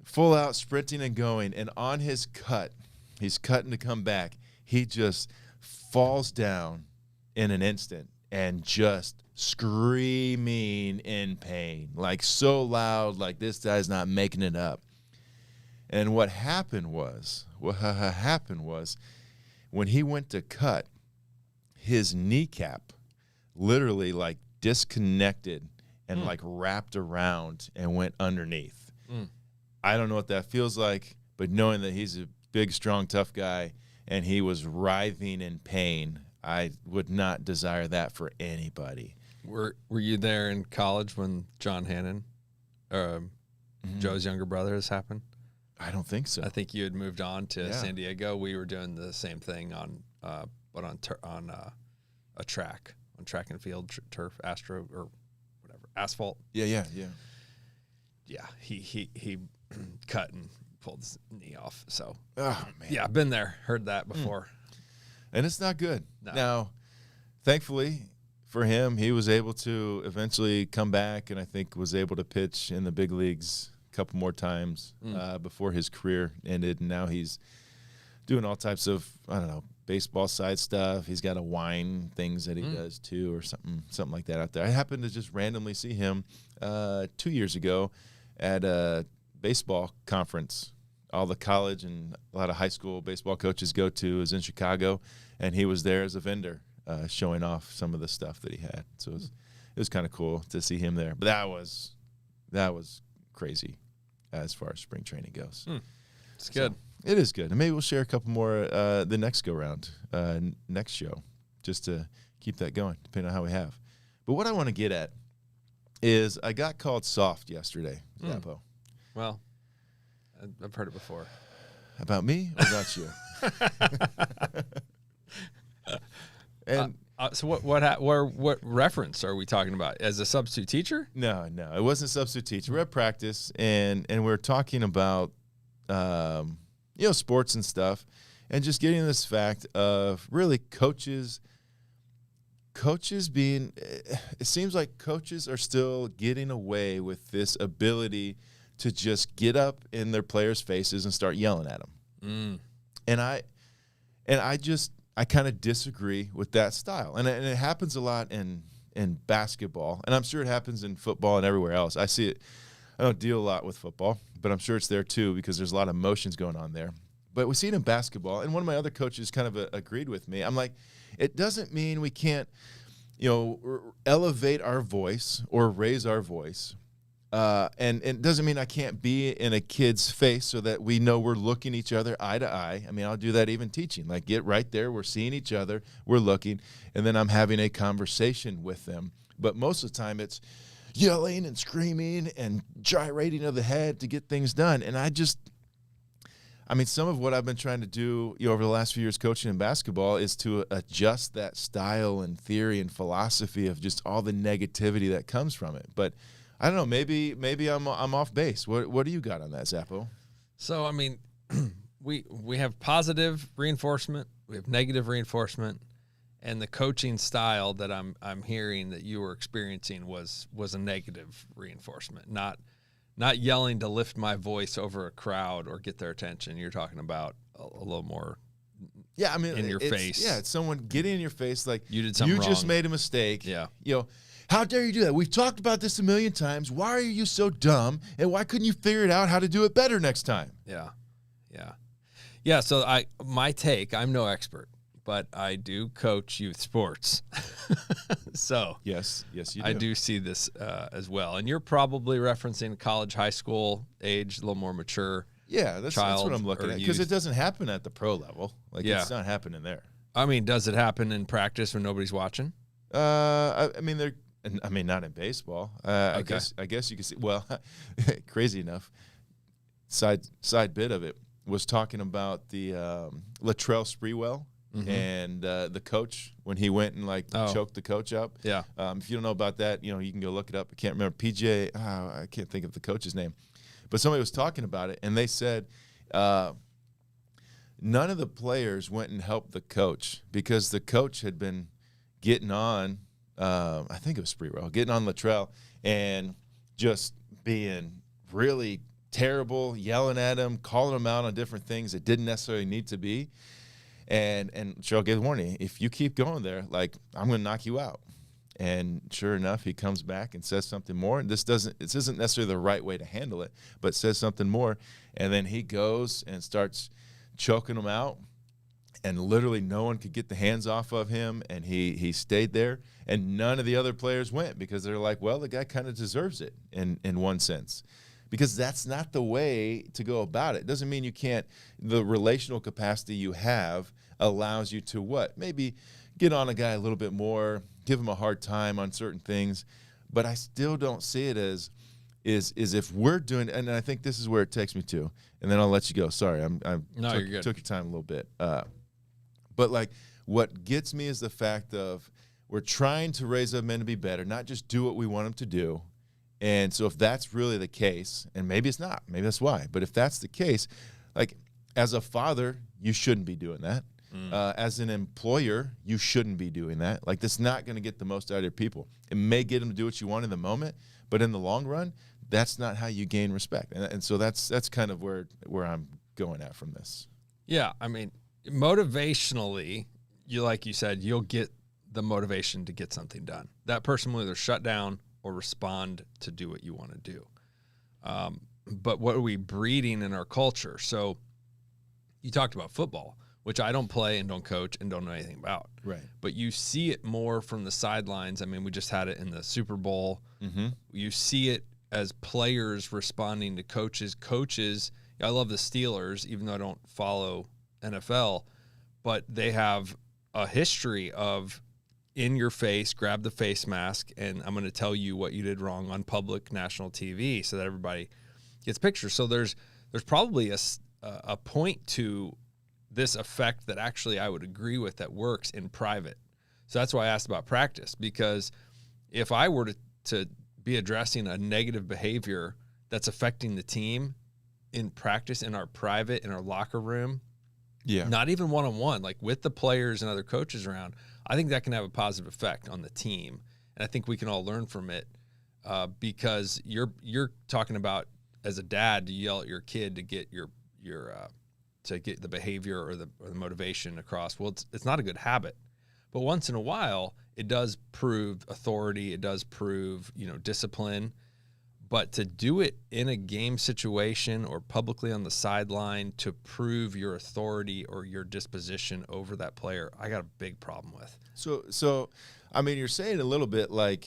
full out sprinting and going, and on his cut, he's cutting to come back. He just falls down in an instant and just screaming in pain, like so loud, like this guy's not making it up. And what happened was when he went to cut, his kneecap literally like disconnected and like wrapped around and went underneath. I don't know what that feels like, but knowing that he's a big, strong, tough guy and he was writhing in pain, I would not desire that for anybody. Were you there in college when John Hannon, Joe's younger brother, has happened? I don't think so. I think you had moved on to San Diego. We were doing the same thing on a track, on track and field, turf, astro, or whatever, asphalt. Yeah. He cut and pulled his knee off. So, oh man, yeah, I've been there, heard that before, and it's not good. No. Now, thankfully for him, he was able to eventually come back, and I think was able to pitch in the big leagues a couple more times before his career ended. And now he's doing all types of, I don't know, baseball side stuff. He's got a wine things that he does too, or something like that out there. I happened to just randomly see him 2 years ago at a baseball conference. All the college and a lot of high school baseball coaches go to is in Chicago, and he was there as a vendor, showing off some of the stuff that he had. So it was kind of cool to see him there. But that was crazy as far as spring training goes. It's good. It is good. And maybe we'll share a couple more the next go-round, next show, just to keep that going, depending on how we have. But what I want to get at is I got called soft yesterday, Zappo. Well, I've heard it before. About me or about you? And so what reference are we talking about? As a substitute teacher? No, it wasn't a substitute teacher. We're at practice, and we're talking about sports and stuff, and just getting this fact of really coaches being, it seems like coaches are still getting away with this ability to just get up in their players' faces and start yelling at them. And I kind of disagree with that style. And it happens a lot in basketball, and I'm sure it happens in football and everywhere else. I see it. I don't deal a lot with football, but I'm sure it's there too because there's a lot of emotions going on there. But we see it in basketball, and one of my other coaches kind of agreed with me. I'm like, it doesn't mean we can't, elevate our voice or raise our voice. And it doesn't mean I can't be in a kid's face so that we know we're looking each other eye to eye. I mean, I'll do that even teaching. Like, get right there. We're seeing each other. We're looking. And then I'm having a conversation with them. But most of the time it's yelling and screaming and gyrating of the head to get things done. And some of what I've been trying to do over the last few years coaching in basketball is to adjust that style and theory and philosophy of just all the negativity that comes from it. But I don't know. Maybe I'm off base. What do you got on that, Zappo? So we have positive reinforcement, we have negative reinforcement, and the coaching style that I'm hearing that you were experiencing was a negative reinforcement, not yelling to lift my voice over a crowd or get their attention. You're talking about a little more. Yeah, I mean, in your face. Yeah, it's someone getting in your face like you did something wrong. Just wrong. made a mistake. Yeah. You know, how dare you do that? We've talked about this a million times. Why are you so dumb? And why couldn't you figure it out how to do it better next time? Yeah. So I'm no expert, but I do coach youth sports. So yes, you do. I do see this as well. And you're probably referencing college, high school age, a little more mature. Yeah, that's what I'm looking at, because it doesn't happen at the pro level. Like, it's not happening there. I mean, does it happen in practice when nobody's watching? I mean, not in baseball. Okay. I guess you can see. Well, crazy enough, side bit of it was talking about the Latrell Sprewell and the coach when he went and choked the coach up. Yeah. If you don't know about that, you can go look it up. I can't remember I can't think of the coach's name. But somebody was talking about it, and they said none of the players went and helped the coach because the coach had been getting on, I think it was Sprewell, getting on Latrell and just being really terrible, yelling at him, calling him out on different things that didn't necessarily need to be. And Cheryl gave a warning, if you keep going there, I'm going to knock you out. And sure enough, he comes back and says something more. And this isn't necessarily the right way to handle it, but says something more. And then he goes and starts choking him out. And literally no one could get the hands off of him. And he stayed there. And none of the other players went because they're like, well, the guy kind of deserves it in one sense. Because that's not the way to go about it. It doesn't mean you can't. The relational capacity you have allows you to what? Maybe get on a guy a little bit more, give him a hard time on certain things, but I still don't see it as if we're doing, and I think this is where it takes me to, and then I'll let you go. Sorry, you're good. Took your time a little bit. But what gets me is the fact of we're trying to raise up men to be better, not just do what we want them to do. And so if that's really the case, and maybe it's not, maybe that's why, but if that's the case, as a father, you shouldn't be doing that. As an employer, you shouldn't be doing that. That's not going to get the most out of your people. It may get them to do what you want in the moment, but in the long run, that's not how you gain respect. And so that's kind of where I'm going at from this. Yeah, I mean, motivationally, like you said, you'll get the motivation to get something done. That person will either shut down or respond to do what you want to do. But what are we breeding in our culture? So you talked about football, which I don't play and don't coach and don't know anything about. Right. But you see it more from the sidelines. I mean, we just had it in the Super Bowl. Mm-hmm. You see it as players responding to coaches. Coaches, I love the Steelers, even though I don't follow NFL, but they have a history of in your face, grab the face mask, and I'm going to tell you what you did wrong on public national TV so that everybody gets pictures. So there's probably a point to this effect that actually I would agree with that works in private. So that's why I asked about practice, because if I were to be addressing a negative behavior that's affecting the team in practice, in our private, in our locker room, not even one-on-one, with the players and other coaches around, I think that can have a positive effect on the team. And I think we can all learn from it because you're talking about, as a dad, to yell at your kid to get to get the behavior or the motivation across. Well, it's not a good habit, but once in a while it does prove authority. It does prove, discipline, but to do it in a game situation or publicly on the sideline to prove your authority or your disposition over that player, I got a big problem with. So, I mean, you're saying a little bit I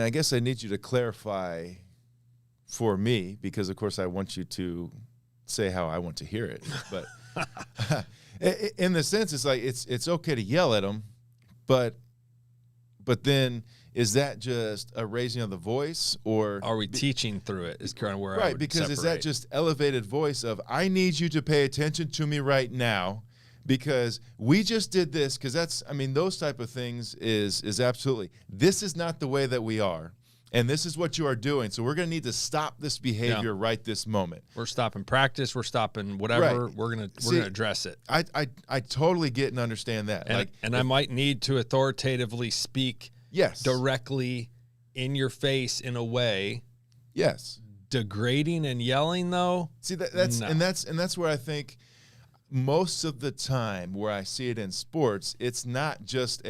guess I need you to clarify for me, because of course I want you to say how I want to hear it. But in the sense, it's okay to yell at them, but then is that just a raising of the voice, or are we teaching through it? Is kind of where I right? would Because separate. Is that just elevated voice of I need you to pay attention to me right now because we just did this? Because those type of things is absolutely, this is not the way that we are. and this is what you are doing. So we're going to need to stop this behavior right this moment. We're stopping practice. We're stopping whatever. Right. We're gonna address it. I totally get and understand that. And I might need to authoritatively speak directly in your face in a way. Yes. Degrading and yelling though. See that's where I think most of the time where I see it in sports, it's not just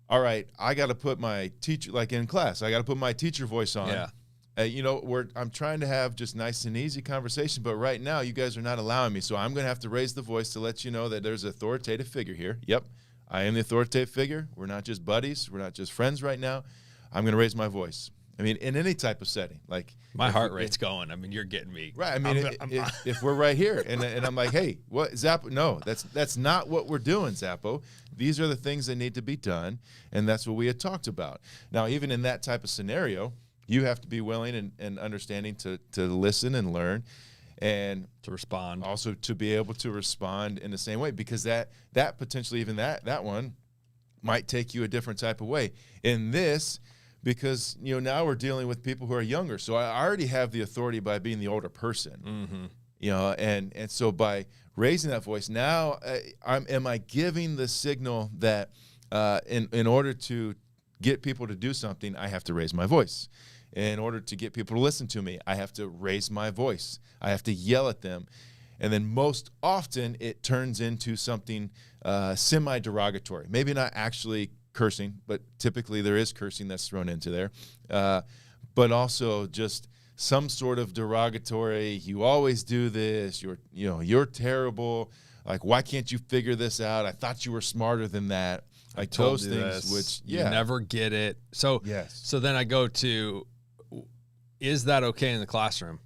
all right, I got to put my teacher, like in class, I got to put my teacher voice on. Yeah. You know, I'm trying to have just nice and easy conversation, but right now you guys are not allowing me. So I'm going to have to raise the voice to let you know that there's an authoritative figure here. Yep, I am the authoritative figure. We're not just buddies. We're not just friends right now. I'm going to raise my voice. I mean, in any type of setting, like my heart rate's going. I mean, you're getting me. Right. I mean, if we're right here and I'm like, hey, what, Zappo? No, that's not what we're doing, Zappo. These are the things that need to be done, and that's what we had talked about. Now, even in that type of scenario, you have to be willing and understanding to listen and learn, and to respond. Also, to be able to respond in the same way, because that potentially even that one might take you a different type of way. In this, because now we're dealing with people who are younger, so I already have the authority by being the older person. And so by raising that voice, now am I giving the signal that in order to get people to do something, I have to raise my voice. In order to get people to listen to me, I have to raise my voice. I have to yell at them. And then most often it turns into something semi-derogatory. Maybe not actually cursing, but typically there is cursing that's thrown into there. But also just some sort of derogatory, you always do this, you're terrible. Like, why can't you figure this out? I thought you were smarter than that. Like those things, which you never get it. So So then I go to, is that okay in the classroom?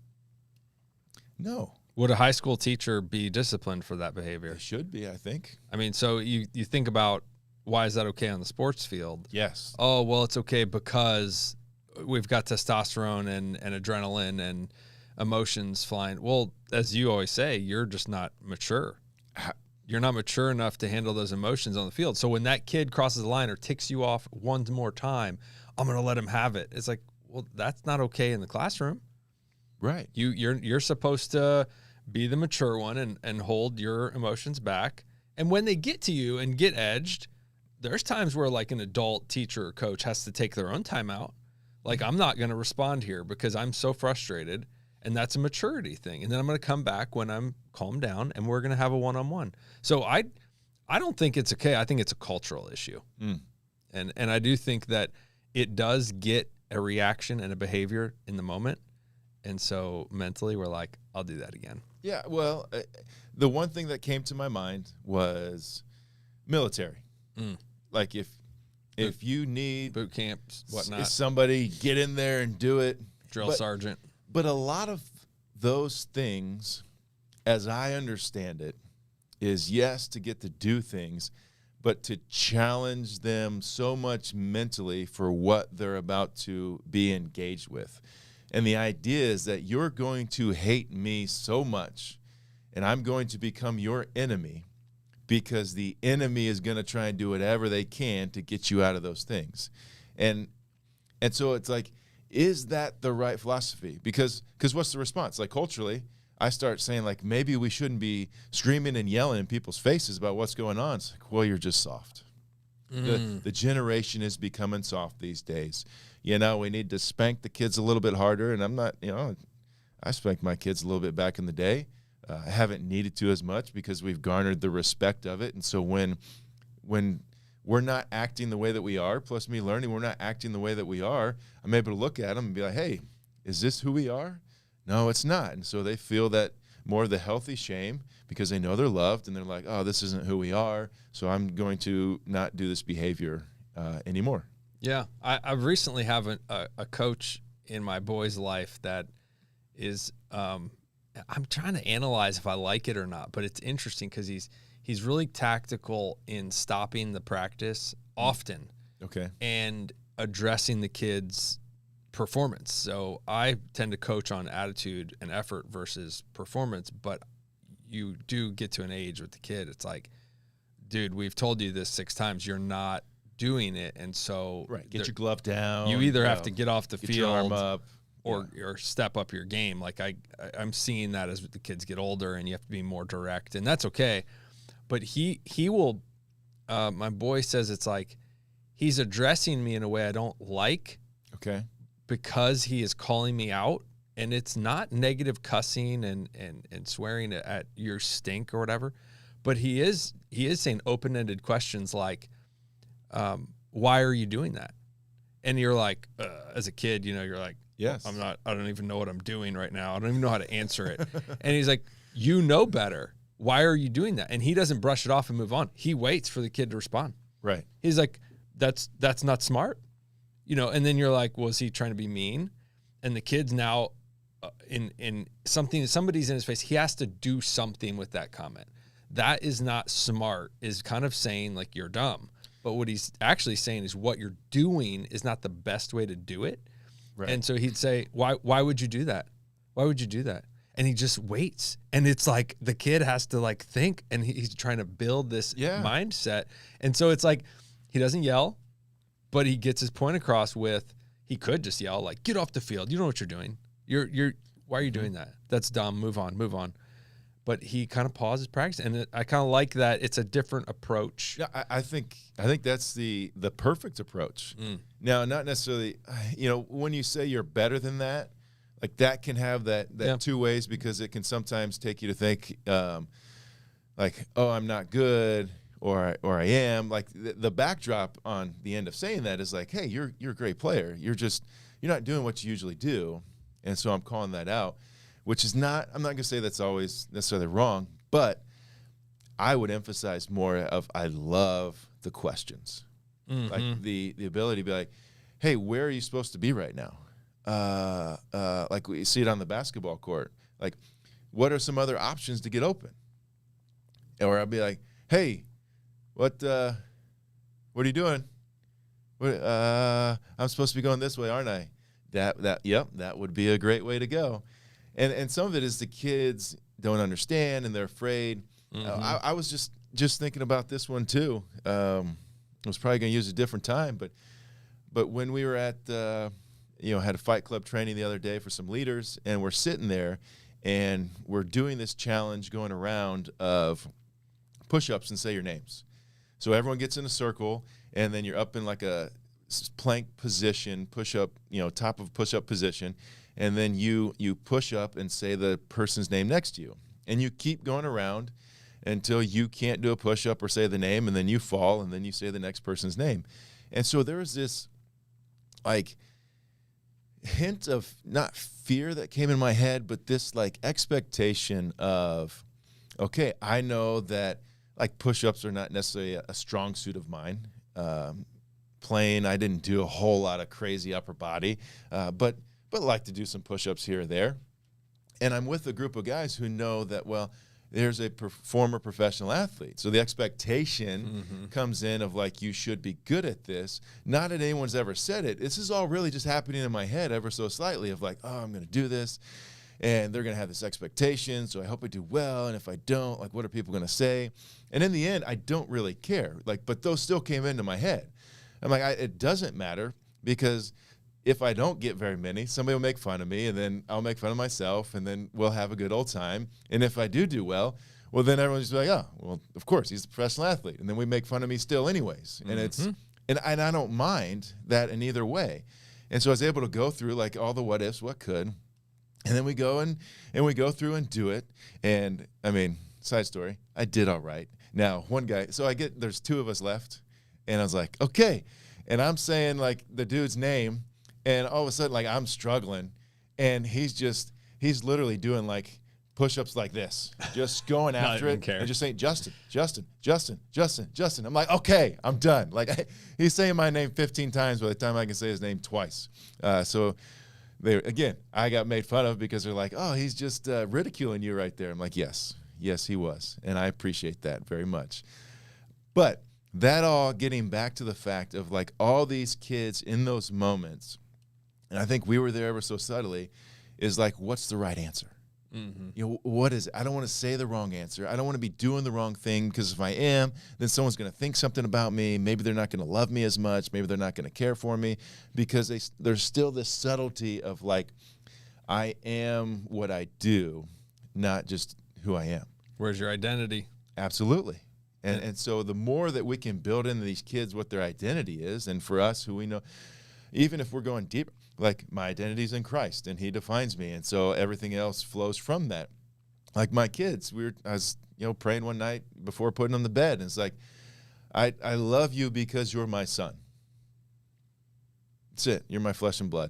No. Would a high school teacher be disciplined for that behavior? They should be, I think. I mean, so you think about, why is that okay on the sports field? Yes. Oh, well, it's okay because we've got testosterone and adrenaline and emotions flying. Well, as you always say, you're just not mature. You're not mature enough to handle those emotions on the field. So when that kid crosses the line or ticks you off one more time, I'm going to let him have it. It's like, well, that's not okay in the classroom. Right. You're supposed to be the mature one and hold your emotions back. And when they get to you and get edged, there's times where like an adult teacher or coach has to take their own time out. Like, I'm not going to respond here because I'm so frustrated, and that's a maturity thing. And then I'm going to come back when I'm calmed down, and we're going to have a one-on-one. So I don't think it's okay. I think it's a cultural issue. And I do think that it does get a reaction and a behavior in the moment. And so mentally we're like, I'll do that again. Yeah, well, the one thing that came to my mind was military. Like if you need boot camps, whatnot, somebody get in there and do it. Drill sergeant. But a lot of those things, as I understand it, is yes, to get to do things, but to challenge them so much mentally for what they're about to be engaged with. And the idea is that you're going to hate me so much, and I'm going to become your enemy, because the enemy is going to try and do whatever they can to get you out of those things. And so it's like, is that the right philosophy? Because what's the response? Like, culturally, I start saying, like, maybe we shouldn't be screaming and yelling in people's faces about what's going on. It's like, well, you're just soft. The generation is becoming soft these days. We need to spank the kids a little bit harder. And I'm not, I spanked my kids a little bit back in the day. I haven't needed to as much because we've garnered the respect of it. And so when we're not acting the way that we are, plus me learning we're not acting the way that we are, I'm able to look at them and be like, hey, is this who we are? No, it's not. And so they feel that more of the healthy shame because they know they're loved, and they're like, oh, this isn't who we are, so I'm going to not do this behavior anymore. Yeah. I've recently have a coach in my boy's life that is I'm trying to analyze if I like it or not, but it's interesting because he's really tactical in stopping the practice often. Okay. And addressing the kids' performance. So I tend to coach on attitude and effort versus performance, but you do get to an age with the kid. It's like, dude, we've told you this 6 times. You're not doing it. And so Get your glove down. you either have to get off the get field your arm up. or step up your game. Like I'm seeing that as the kids get older and you have to be more direct, and that's okay. But he will, my boy says it's like he's addressing me in a way I don't like. Okay. Because he is calling me out, and it's not negative cussing and swearing at your stink or whatever, but he is saying open-ended questions like, why are you doing that? And you're like, as a kid, you're like, yes, I don't even know what I'm doing right now. I don't even know how to answer it. And he's like, you know better. Why are you doing that? And he doesn't brush it off and move on. He waits for the kid to respond. Right. He's like, that's not smart. And then you're like, well, is he trying to be mean? And the kid's now in something, somebody's in his face. He has to do something with that comment. That is not smart, is kind of saying like you're dumb. But what he's actually saying is what you're doing is not the best way to do it. Right. And so he'd say, why would you do that? Why would you do that? And he just waits. And it's like the kid has to like think, and he's trying to build this mindset. And so it's like he doesn't yell, but he gets his point across with, he could just yell like, get off the field. You know what you're doing. Why are you doing that? That's dumb. Move on. But he kind of pauses practice. And I kind of like that. It's a different approach. Yeah, I think that's the perfect approach. Now, not necessarily, when you say you're better than that, like that can have that two ways, because it can sometimes take you to think like, oh, I'm not good, or I am. Like the backdrop on the end of saying that is like, hey, you're a great player. You're not doing what you usually do. And so I'm calling that out, which is not, I'm not going to say that's always necessarily wrong, but I would emphasize more of, I love the questions. Like the ability to be like, hey, where are you supposed to be right now? Like we see it on the basketball court. Like, what are some other options to get open? Or I'll be like, hey, what are you doing? I'm supposed to be going this way, aren't I? That would be a great way to go. And some of it is the kids don't understand and they're afraid. I was just thinking about this one too. I was probably going to use a different time, but when we were at had a fight club training the other day for some leaders, and we're sitting there and we're doing this challenge going around of push-ups and say your names. So everyone gets in a circle, and then you're up in like a plank position, push-up, top of push-up position, and then you push up and say the person's name next to you. And you keep going around until you can't do a push-up or say the name, and then you fall, and then you say the next person's name. And so there was this, like, hint of not fear that came in my head, but this, like, expectation of, okay, I know that, like, push-ups are not necessarily a strong suit of mine. Playing, I didn't do a whole lot of crazy upper body, but like to do some push-ups here or there. And I'm with a group of guys who know that, well, there's a former professional athlete. So the expectation comes in of like, you should be good at this. Not that anyone's ever said it. This is all really just happening in my head ever so slightly of like, oh, I'm going to do this. And they're going to have this expectation. So I hope I do well. And if I don't, like, what are people going to say? And in the end, I don't really care. Like, but those still came into my head. I'm like, it doesn't matter, because if I don't get very many, somebody will make fun of me, and then I'll make fun of myself, and then we'll have a good old time. And if I do well, then everyone's just like, oh, well, of course, he's a professional athlete. And then we make fun of me still anyways. And and I don't mind that in either way. And so I was able to go through like all the what ifs, what could. And then we go and we go through and do it. And I mean, side story, I did all right. Now, one guy, there's two of us left. And I was like, okay. And I'm saying like the dude's name, and all of a sudden, like, I'm struggling, and he's literally doing like push-ups like this, just going after it, and just saying, Justin. I'm like, okay, I'm done. Like, he's saying my name 15 times by the time I can say his name twice. So I got made fun of because they're like, oh, he's just ridiculing you right there. I'm like, yes, he was. And I appreciate that very much. But that all getting back to the fact of like all these kids in those moments, and I think we were there ever so subtly, is like, what's the right answer? You know, what is it? I don't want to say the wrong answer. I don't want to be doing the wrong thing, because if I am, then someone's going to think something about me. Maybe they're not going to love me as much. Maybe they're not going to care for me, because there's still this subtlety of like, I am what I do, not just who I am. Where's your identity? Absolutely. And so the more that we can build into these kids what their identity is, and for us who we know, even if we're going deep, like my identity is in Christ and he defines me. And so everything else flows from that. Like my kids, I was praying one night before putting them to bed. And it's like, I love you because you're my son. That's it. You're my flesh and blood.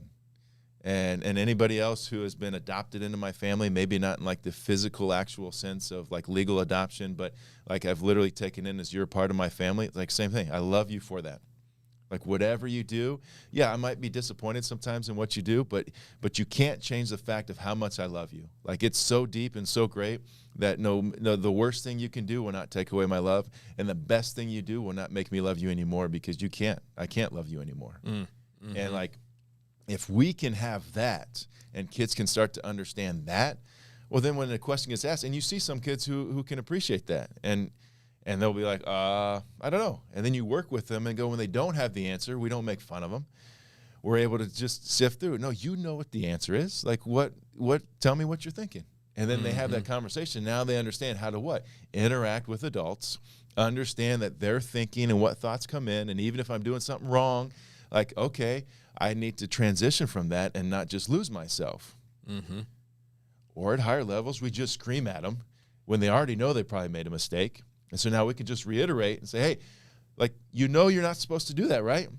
And anybody else who has been adopted into my family, maybe not in like the physical, actual sense of like legal adoption, but like I've literally taken in as you're a part of my family. It's like same thing. I love you for that. Like whatever you do, I might be disappointed sometimes in what you do, but you can't change the fact of how much I love you. Like it's so deep and so great that no, the worst thing you can do will not take away my love, and the best thing you do will not make me love you anymore, because I can't love you anymore. Mm-hmm. And like, if we can have that and kids can start to understand that, well, then when the question gets asked, and you see some kids who can appreciate that, and they'll be like, I don't know. And then you work with them and go, when they don't have the answer, we don't make fun of them. We're able to just sift through. No, you know what the answer is. Like, tell me what you're thinking. And then they have that conversation. Now they understand how to interact with adults, understand that they're thinking and what thoughts come in. And even if I'm doing something wrong, like, okay, I need to transition from that and not just lose myself. Mm-hmm. Or at higher levels, we just scream at them when they already know they probably made a mistake. And so now we can just reiterate and say, hey, like, you're not supposed to do that, right?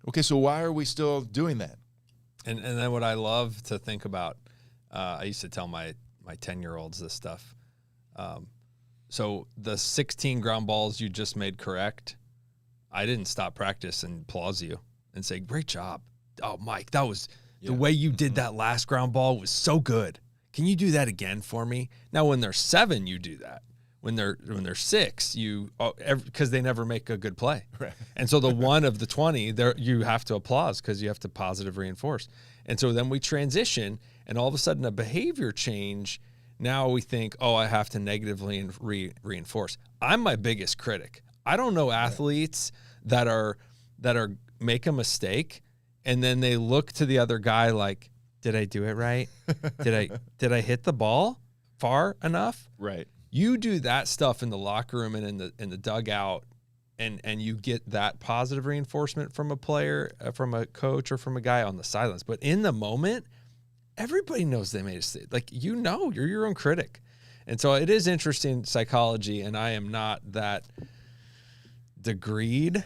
Okay, so why are we still doing that? And then what I love to think about, I used to tell my 10-year-olds this stuff. So the 16 ground balls you just made correct, I didn't stop practice and applause you and say, great job. Oh, Mike, that was the way you did that last ground ball was so good. Can you do that again for me? Now, when they're 7, you do that. When they're 6, because they never make a good play. Right. And so the 1 of the 20, you have to applaud because you have to positive reinforce. And so then we transition, and all of a sudden a behavior change. Now we think, I have to negatively reinforce. I'm my biggest critic. I don't know athletes that are make a mistake and then they look to the other guy like, did I do it right? Did I hit the ball far enough? Right. You do that stuff in the locker room and in the dugout, and you get that positive reinforcement from a player, from a coach, or from a guy on the sidelines. But in the moment, everybody knows they made a mistake. Like, you're your own critic. And so it is interesting psychology, and I am not that degreed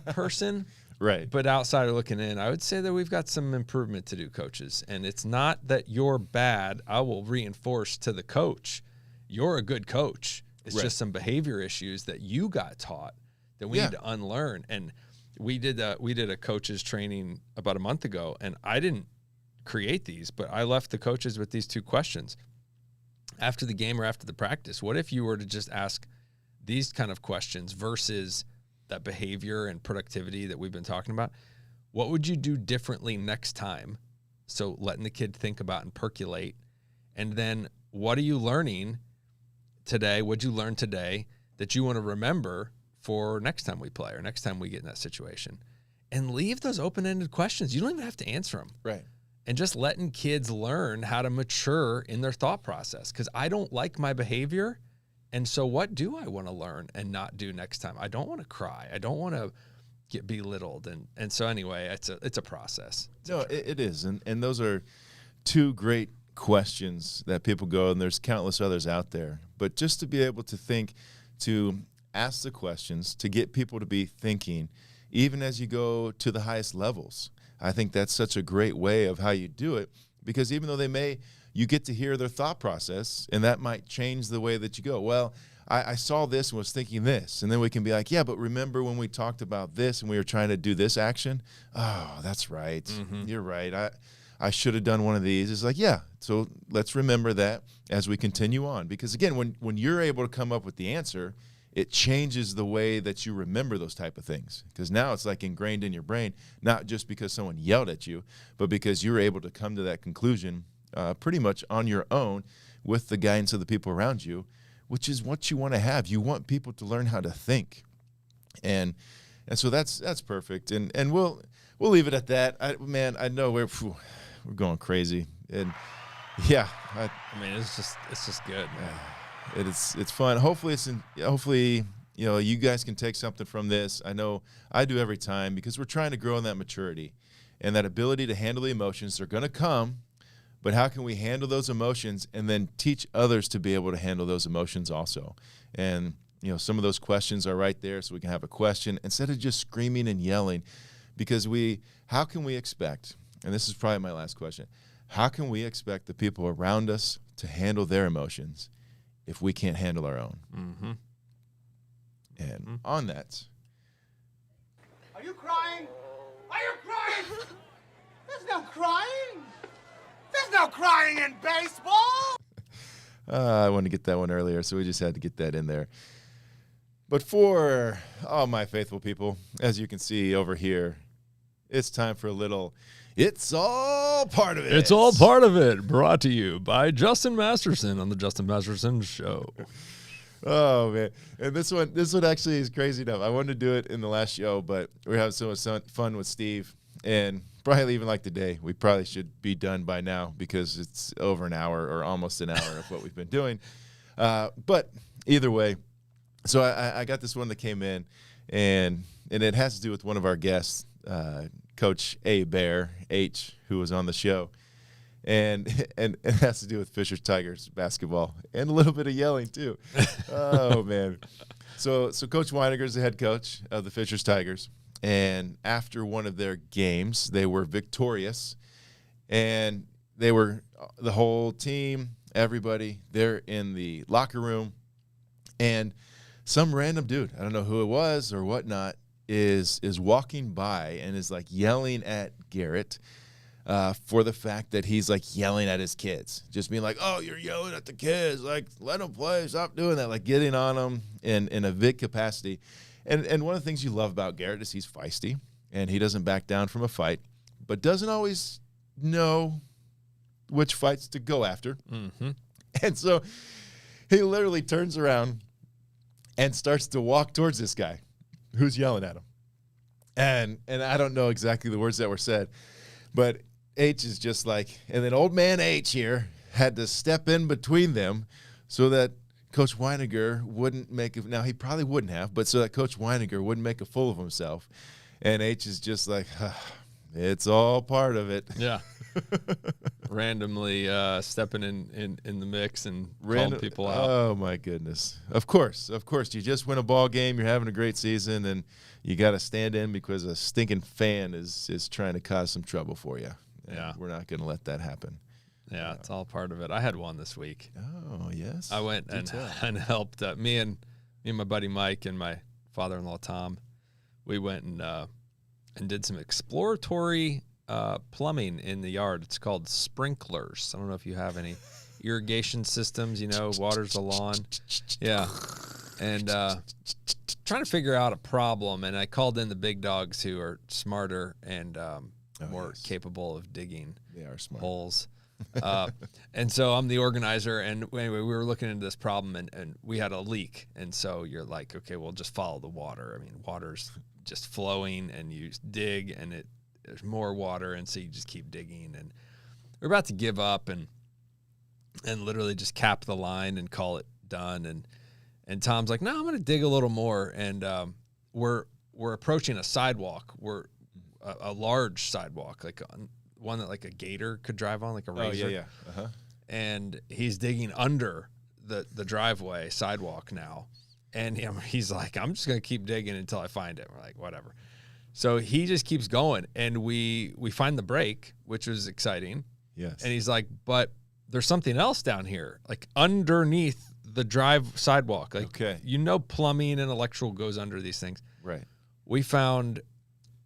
person. Right. But outsider looking in, I would say that we've got some improvement to do, coaches. And it's not that you're bad. I will reinforce to the coach, you're a good coach. It's just some behavior issues that you got taught that we need to unlearn. And we did a coaches training about a month ago, and I didn't create these, but I left the coaches with these 2 questions. After the game or after the practice, what if you were to just ask these kind of questions versus that behavior and productivity that we've been talking about? What would you do differently next time? So letting the kid think about and percolate. And then what are you learning today? What'd you learn today that you want to remember for next time we play or next time we get in that situation? And leave those open-ended questions. You don't even have to answer them. Right. And just letting kids learn how to mature in their thought process. Because I don't like my behavior. And so what do I want to learn and not do next time? I don't want to cry. I don't want to get belittled. And so anyway, it's a process. It is. And those are 2 great questions that people go, and there's countless others out there. But just to be able to think, to ask the questions, to get people to be thinking, even as you go to the highest levels. I think that's such a great way of how you do it, because even though you get to hear their thought process, and that might change the way that you go. Well, I saw this and was thinking this, and then we can be like, yeah, but remember when we talked about this and we were trying to do this action? Oh, that's right. Mm-hmm. You're right. I should have done one of these. It's like, yeah, so let's remember that as we continue on. Because again, when you're able to come up with the answer, it changes the way that you remember those type of things. Because now it's like ingrained in your brain, not just because someone yelled at you, but because you're able to come to that conclusion pretty much on your own with the guidance of the people around you, which is what you want to have. You want people to learn how to think. And so that's perfect. And we'll leave it at that. I know we're going crazy. And yeah, I mean, it's just good, man. It's fun. Hopefully, you guys can take something from this. I know I do every time, because we're trying to grow in that maturity and that ability to handle the emotions. They're going to come, but how can we handle those emotions and then teach others to be able to handle those emotions also? And, some of those questions are right there, so we can have a question instead of just screaming and yelling, because how can we expect, and this is probably my last question, how can we expect the people around us to handle their emotions if we can't handle our own? Mm-hmm. And on that. Are you crying? Are you crying? There's no crying. There's no crying in baseball. I wanted to get that one earlier, so we just had to get that in there. But for all my faithful people, as you can see over here, it's time for a little It's All Part of It. It's All Part of It, brought to you by Justin Masterson on the Justin Masterson Show. Oh, man. And this one actually is crazy enough. I wanted to do it in the last show, but we're having so much fun with Steve. And probably even like today, we probably should be done by now, because it's over an hour or almost an hour of what we've been doing. But either way, so I got this one that came in, and it has to do with one of our guests, Coach A. Bear, H., who was on the show. And it has to do with Fishers Tigers basketball and a little bit of yelling too. Oh, man. So Coach Weiniger is the head coach of the Fishers Tigers. And after one of their games, they were victorious. And they were, the whole team, everybody, they're in the locker room. And some random dude, I don't know who it was or whatnot, is walking by and is like yelling at Garrett for the fact that he's like yelling at his kids, just being like, "Oh, you're yelling at the kids, like let them play, stop doing that," like getting on them in a big capacity. And one of the things you love about Garrett is he's feisty and he doesn't back down from a fight, but doesn't always know which fights to go after. Mm-hmm. And so he literally turns around and starts to walk towards this guy who's yelling at him. And I don't know exactly the words that were said, but H is just like, and then old man H here had to step in between them so that Coach Weiniger wouldn't make now he probably wouldn't have, but so that Coach Weiniger wouldn't make a fool of himself. And H is just like, it's all part of it. Yeah. Randomly stepping in the mix and calling people out. Oh, my goodness. Of course. You just win a ball game. You're having a great season, and you got to stand in because a stinking fan is trying to cause some trouble for you. And yeah. We're not going to let that happen. Yeah, it's all part of it. I had one this week. Oh, yes. I went and helped me and my buddy Mike and my father-in-law Tom. We went and did some exploratory plumbing in the yard. It's called sprinklers. I don't know if you have any irrigation systems, waters the lawn. Yeah. And trying to figure out a problem. And I called in the big dogs who are smarter and more capable of digging holes. And so I'm the organizer. And anyway, we were looking into this problem and we had a leak. And so you're like, okay, we'll just follow the water. I mean, water's just flowing and you dig and there's more water, and so you just keep digging, and we're about to give up and literally just cap the line and call it done. And Tom's like, "No, I'm going to dig a little more." And we're approaching a sidewalk. We're a large sidewalk, like one that like a gator could drive on, like a razor. Oh yeah. Uh-huh. And he's digging under the driveway sidewalk now, and he's like, "I'm just going to keep digging until I find it." We're like, "Whatever." So he just keeps going, and we find the break, which was exciting. Yes. And he's like, but there's something else down here, like underneath the sidewalk. Like, okay. Plumbing and electrical goes under these things. Right. We found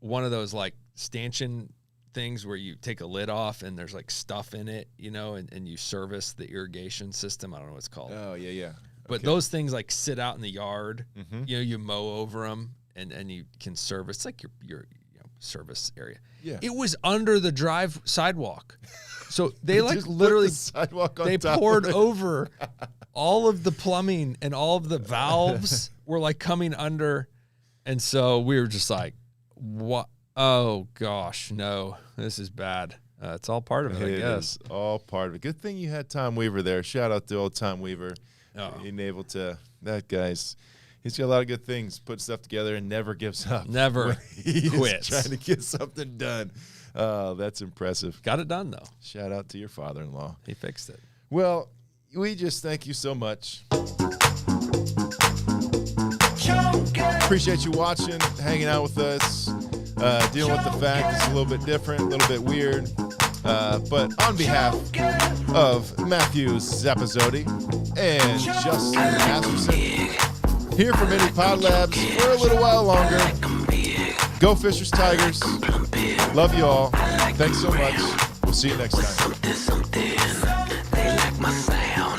one of those like stanchion things where you take a lid off and there's like stuff in it, and you service the irrigation system. I don't know what it's called. Oh, yeah. But those things like sit out in the yard. Mm-hmm. You mow over them. And you can service, it's like your service area. Yeah. It was under the drive sidewalk. So they like Just put literally the sidewalk on they top poured of it. over all of the plumbing and all of the valves were like coming under. And so we were just like, what? Oh gosh, no, this is bad. It's all part of it, I guess. Is all part of it. Good thing you had Tom Weaver there. Shout out to old Tom Weaver. Oh. Being able to, that guy's, he's got a lot of good things, put stuff together and never gives up. Never He quits. is trying to get something done. Oh, that's impressive. Got it done, though. Shout out to your father-in-law. He fixed it. Well, we just thank you so much. Appreciate you watching, hanging out with us, dealing with the fact it's a little bit different, a little bit weird. But on behalf of Matthew Zappasodi and Justin Masterson, here from Mini Pod Labs for a little while longer. Go Fishers Tigers. Love you all. Thanks so much. We'll see you next time. They like my sound.